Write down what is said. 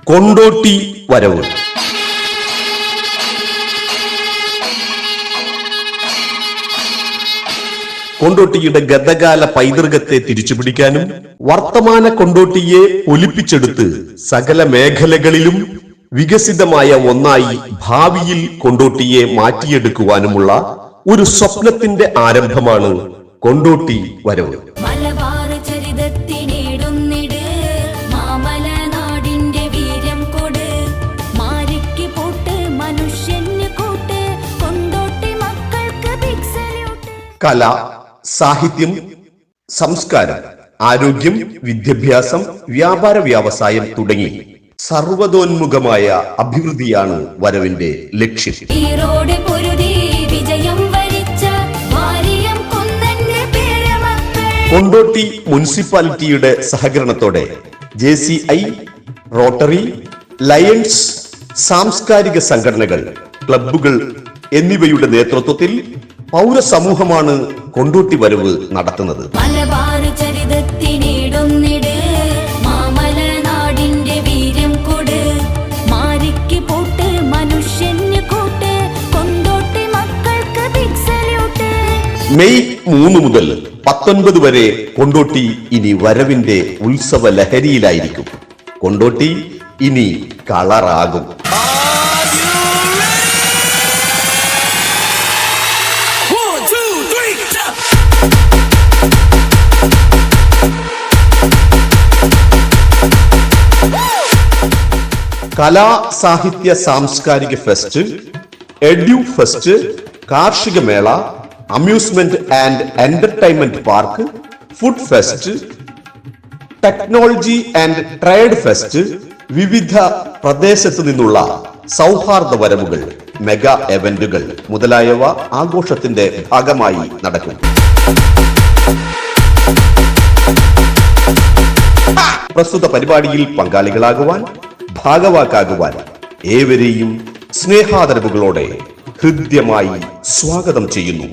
കൊണ്ടോട്ടി വരവ്. കൊണ്ടോട്ടിയുടെ ഗതകാല പൈതൃകത്തെ തിരിച്ചുപിടിക്കാനും വർത്തമാന കൊണ്ടോട്ടിയെ ഒലിപ്പിച്ചെടുത്ത് സകല മേഖലകളിലും വികസിതമായ ഒന്നായി ഭാവിയിൽ കൊണ്ടോട്ടിയെ മാറ്റിയെടുക്കുവാനുമുള്ള ഒരു സ്വപ്നത്തിന്റെ ആരംഭമാണ് കൊണ്ടോട്ടി വരവ്. കല, സാഹിത്യം, സംസ്കാരം, ആരോഗ്യം, വിദ്യാഭ്യാസം, വ്യാപാര വ്യവസായം തുടങ്ങി സർവതോന്മുഖമായ അഭിവൃദ്ധിയാണ് വരവിന്റെ ലക്ഷ്യം. കൊണ്ടോട്ടി മുനിസിപ്പാലിറ്റിയുടെ സഹകരണത്തോടെ JCI, റോട്ടറി, ലയൺസ്, സാംസ്കാരിക സംഘടനകൾ, ക്ലബ്ബുകൾ എന്നിവയുടെ നേതൃത്വത്തിൽ പൗരസമൂഹമാണ് കൊണ്ടോട്ടി വരവ് നടത്തുന്നത്. മെയ് 3 മുതൽ 19 വരെ കൊണ്ടോട്ടി ഇനി വരവിന്റെ ഉത്സവ ലഹരിയിലായിരിക്കും. കൊണ്ടോട്ടി ഇനി കളറാകും. കലാ, സാഹിത്യ, സാംസ്കാരിക ഫെസ്റ്റ്, എഡ്യു ഫെസ്റ്റ്, കാർഷിക മേള, amusement and entertainment park, food fest, technology and trade fest, വിവിധ പ്രദേശത്തു നിന്നുള്ള സൗഹാർദ്ദ വരവുകൾ, മെഗാ ഇവന്റുകൾ മുതലായവ ആഘോഷത്തിന്റെ ഭാഗമായി നടക്കും. പ്രസ്തുത പരിപാടിയിൽ പങ്കാളികളാകുവാൻ, ഭാഗവാക്കാകുവാൻ ഏവരെയും സ്നേഹാദരവുകളോടെ ഹൃദ്യമായി സ്വാഗതം ചെയ്യുന്നു.